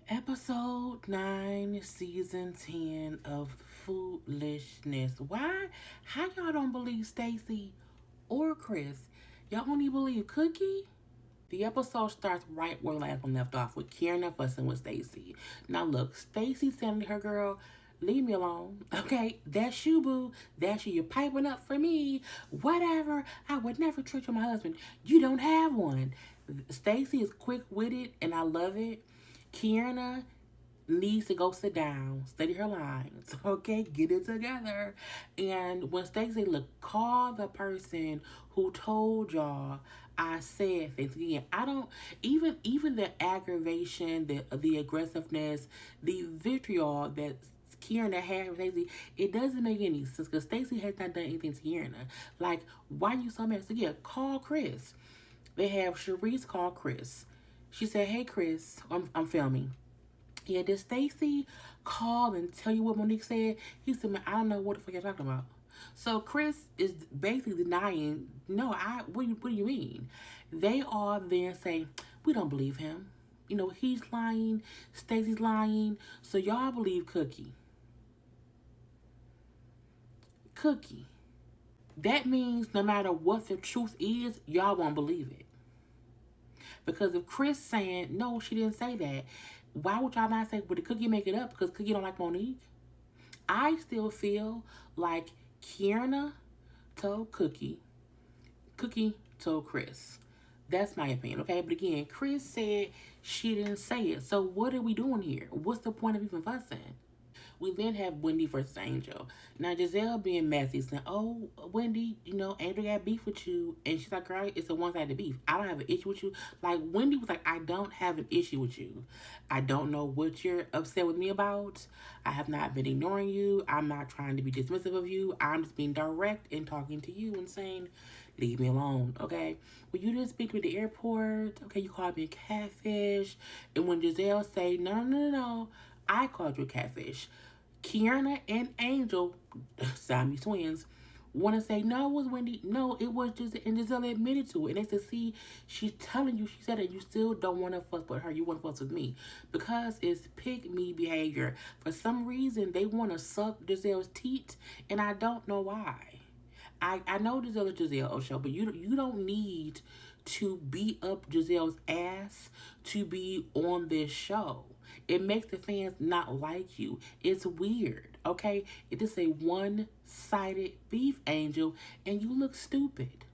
Episode 9, Season 10 of Foolishness. Why? How y'all don't believe Stacey or Chris? Y'all only believe Cookie? The episode starts right where last one left off with Keiarna fussing with Stacey. Now look, Stacey saying to her girl, leave me alone. Okay, that's you, boo. That's you. You're piping up for me. Whatever. I would never treat you my husband. You don't have one. Stacey is quick-witted and I love it. Keiarna needs to go sit down, study her lines, okay? Get it together. And when Stacey, look, call the person who told y'all I said things again. I don't even the aggravation, the aggressiveness, the vitriol that Keiarna had with Stacey, it doesn't make any sense because Stacey has not done anything to Keiarna. Like, why are you so mad? So yeah, call Chris. They have Sharice call Chris. She said, "Hey Chris, I'm filming." Yeah, did Stacey call and tell you what Monique said? He said, "Man, I don't know what the fuck you're talking about." So Chris is basically denying, no, what do you mean? They all then say, we don't believe him. You know, he's lying, Stacey's lying, so y'all believe Cookie. Cookie. That means no matter what the truth is, y'all won't believe it. Because if Chris saying, no, she didn't say that, why would y'all not say, well, did Cookie make it up because Cookie don't like Monique? I still feel like Keiarna told Cookie, Cookie told Chris. That's my opinion, okay? But again, Chris said she didn't say it. So what are we doing here? What's the point of even fussing? We then have Wendy versus Angel. Now, Gizelle being messy saying, oh, Wendy, you know, Angel got beef with you. And she's like, girl, it's a one-sided beef. I don't have an issue with you. Like, Wendy was like, I don't have an issue with you. I don't know what you're upset with me about. I have not been ignoring you. I'm not trying to be dismissive of you. I'm just being direct and talking to you and saying, leave me alone, okay? When you didn't speak to me at the airport, okay, you called me a catfish. And when Gizelle say, no, I called you a catfish. Keiarna and Angel, Siamese twins, want to say, no, it was Wendy. No, it was just, and Gizelle admitted to it. And they said, see, she's telling you, she said it, you still don't want to fuss with her. You want to fuss with me. Because it's pick me behavior. For some reason, they want to suck Gizelle's teeth, and I don't know why. I know Gizelle is Gizelle Osho, but you don't need to beat up Gizelle's ass to be on this show. It makes the fans not like you. It's weird, okay? It is a one-sided beef, Angel, and you look stupid.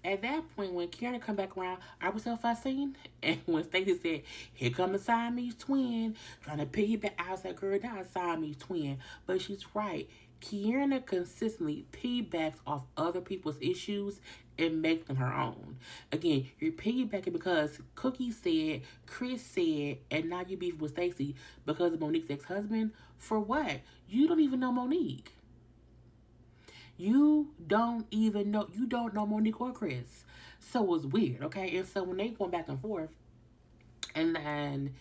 At that point, when Keiarna come back around, I was so fussing. And when Stacey said, here come the Siamese twin, trying to piggyback, I was like, girl, not a Siamese twin. But she's right. Keiarna consistently piggybacks off other people's issues and make them her own. Again, you're piggybacking because Cookie said, Chris said, and now you beef with Stacey because of Monique's ex-husband. For what? You don't even know Monique. You don't know Monique or Chris. So it's weird, okay? And so when they going back and forth, and then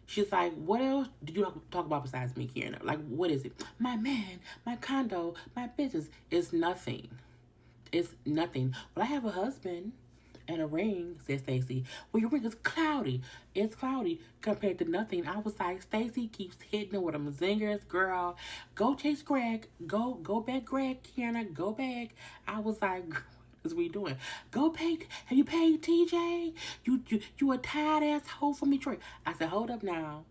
she's like, what else did you talk about besides me, Keiarna? Like, what is it? My man, my condo, my business. It's nothing. It's nothing. Well, I have a husband and a ring, said Stacey. Well, your ring is cloudy. It's cloudy compared to nothing. I was like, Stacey keeps hitting it with them zingers, girl. Go chase Greg. Go back, Greg, Keiarna. Go back. I was like, what is we doing? Go pay. Have you paid TJ? You a tired ass hoe from Detroit. I said, hold up now.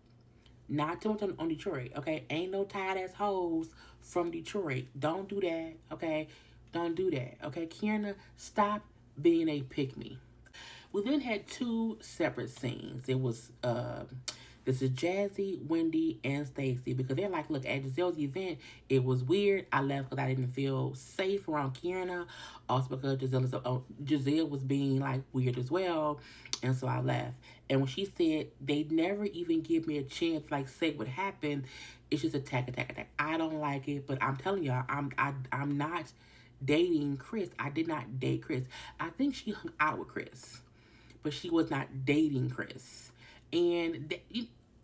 Not too much on Detroit, okay? Ain't no tired ass hoes from Detroit. Don't do that, okay? Don't do that, okay? Keiarna, stop being a pick-me. We then had two separate scenes. It was, this is Jazzy, Wendy, and Stacey because they're like, look, at Gizelle's event, it was weird. I left because I didn't feel safe around Keiarna. Also because Gizelle was being like weird as well. And so I left. And when she said they never even give me a chance to like say what happened, it's just attack. I don't like it, but I'm telling y'all, I'm not dating Chris. I did not date Chris. I think she hung out with Chris, but she was not dating Chris. And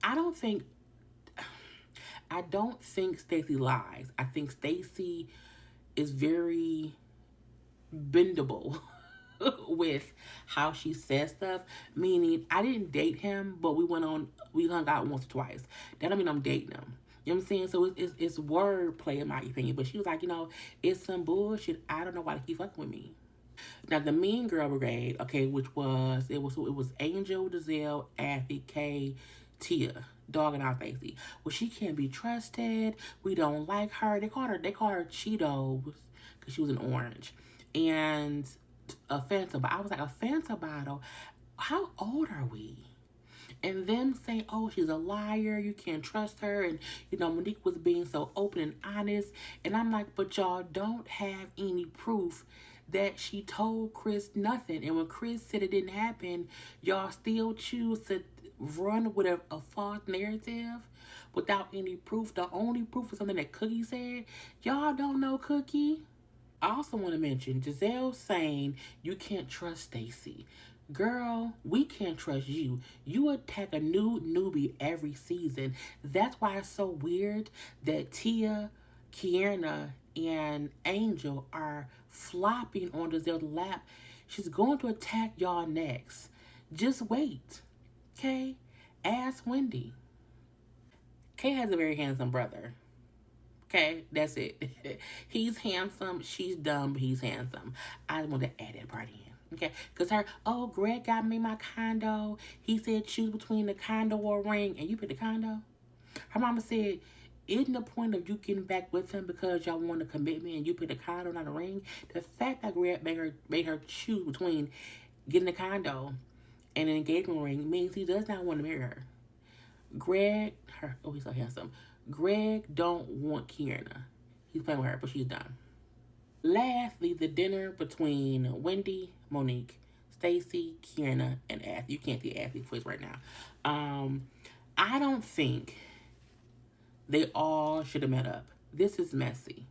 I don't think Stacey lies. I think Stacey is very bendable. with how she says stuff. Meaning, I didn't date him, but we hung out once or twice. That don't mean I'm dating him. You know what I'm saying? So it's wordplay in my opinion. But she was like, it's some bullshit. I don't know why they keep fucking with me. Now the Mean Girl Brigade, okay, which was Angel, Gizelle, Athy, Kay, Tia, dogging out Stacey. Well, she can't be trusted. We don't like her. They called her Cheetos because she was an orange, and a Fanta. But I was like, a Fanta bottle. How old are we? And them saying, oh, she's a liar, you can't trust her, and Monique was being so open and honest, and I'm like, but y'all don't have any proof that she told Chris nothing, and when Chris said it didn't happen, y'all still choose to run with a false narrative without any proof. The only proof is something that Cookie said. Y'all don't know Cookie. I also want to mention Gizelle saying you can't trust Stacey. Girl, we can't trust you. You attack a new newbie every season. That's why it's so weird that Tia, Keiarna, and Angel are flopping on Gizelle's lap. She's going to attack y'all next. Just wait. Okay? Ask Wendy. Kay has a very handsome brother. Okay, that's it. He's handsome. She's dumb, but he's handsome. I just want to add that part in. Okay, because Greg got me my condo. He said choose between the condo or a ring, and you picked the condo. Her mama said, isn't the point of you getting back with him because y'all want a commitment and you picked a condo, not a ring? The fact that Greg made her choose between getting a condo and an engagement ring means he does not want to marry her. He's so handsome. Greg don't want Keiarna. He's playing with her, but she's done. Lastly, the dinner between Wendy, Monique, Stacey, Keiarna, and Athy. You can't see Athy's face right now. I don't think they all should have met up. This is messy.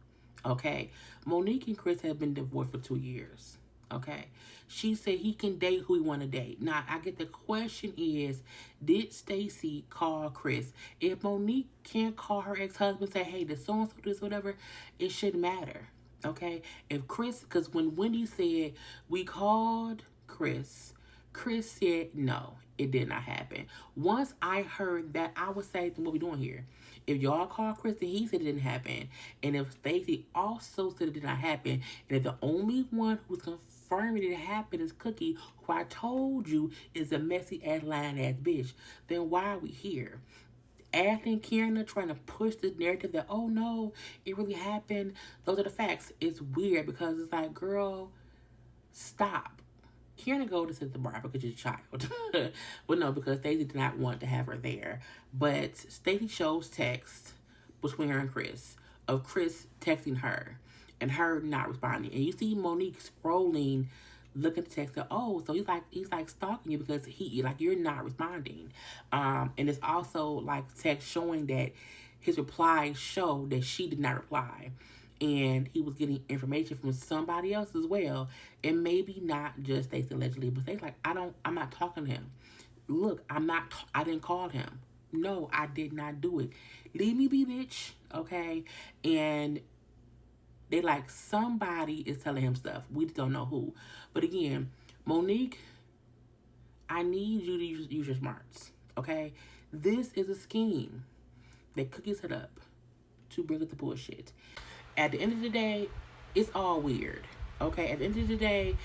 Okay? Monique and Chris have been divorced for 2 years. Okay? She said he can date who he want to date. Now, I get the question is, did Stacey call Chris? If Monique can't call her ex-husband and say, hey, this so-and-so, this, whatever, it shouldn't matter. Okay? If Chris, because when Wendy said, we called Chris said, no, it did not happen. Once I heard that, I would say, what we doing here? If y'all called Chris and he said it didn't happen, and if Stacey also said it did not happen, and if the only one who's confirming it happened is Cookie, who I told you is a messy ass lying ass bitch, then why are we here? Athy and Keiarna trying to push this narrative that, oh no, it really happened. Those are the facts. It's weird because it's like, girl, stop. Keiarna go to sit at the bar because she's a child. Well, no, because Stacey did not want to have her there. But Stacey shows text between her and Chris of Chris texting her and her not responding. And you see Monique scrolling, looking at the text. So he's like stalking you because you're not responding. And it's also like text showing that his replies show that she did not reply. And he was getting information from somebody else as well. And maybe not just Stacey allegedly, but Stacey I'm not talking to him. Look, I didn't call him. No, I did not do it. Leave me be, bitch. Okay? And they somebody is telling him stuff. We just don't know who. But again, Monique, I need you to use your smarts. Okay? This is a scheme that Cookie set up to bring up the bullshit. At the end of the day, it's all weird. Okay? At the end of the day,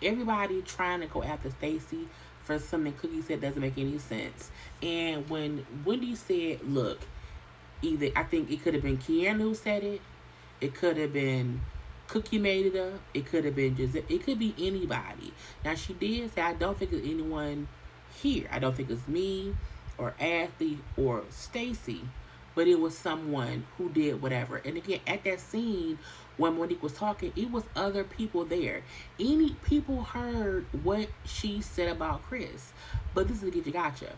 everybody trying to go after Stacey for something Cookie said doesn't make any sense. And when Wendy said, look, I think it could have been Keiarna who said it. It could have been Cookie made it up. It could have been Gizelle. It could be anybody. Now, she did say, I don't think it's anyone here. I don't think it's me or Athy or Stacey. But it was someone who did whatever. And again, at that scene, when Monique was talking, it was other people there. Any people heard what she said about Chris. But this is a get you gotcha.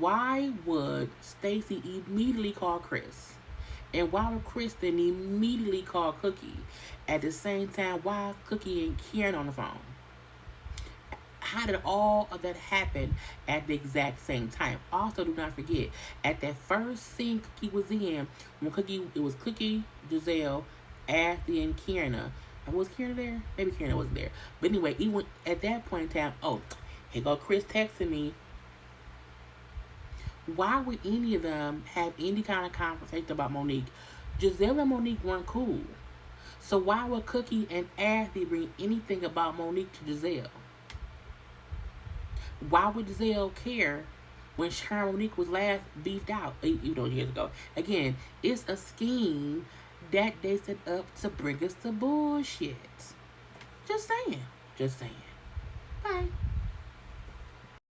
Why would Stacey immediately call Chris? And why would Chris then immediately call Cookie? At the same time, why is Cookie and Keiarna on the phone? How did all of that happen at the exact same time? Also, do not forget, at that first scene Cookie was in, it was Cookie, Gizelle, Athy, and Keiarna. Was Keiarna there? Maybe Keiarna wasn't there. But anyway, even at that point in time, oh, here go Chris texting me. Why would any of them have any kind of conversation about Monique? Gizelle and Monique weren't cool. So why would Cookie and Ashley bring anything about Monique to Gizelle? Why would Gizelle care when her and Monique was last beefed out, years ago? Again, it's a scheme that they set up to bring us to bullshit. Just saying. Bye.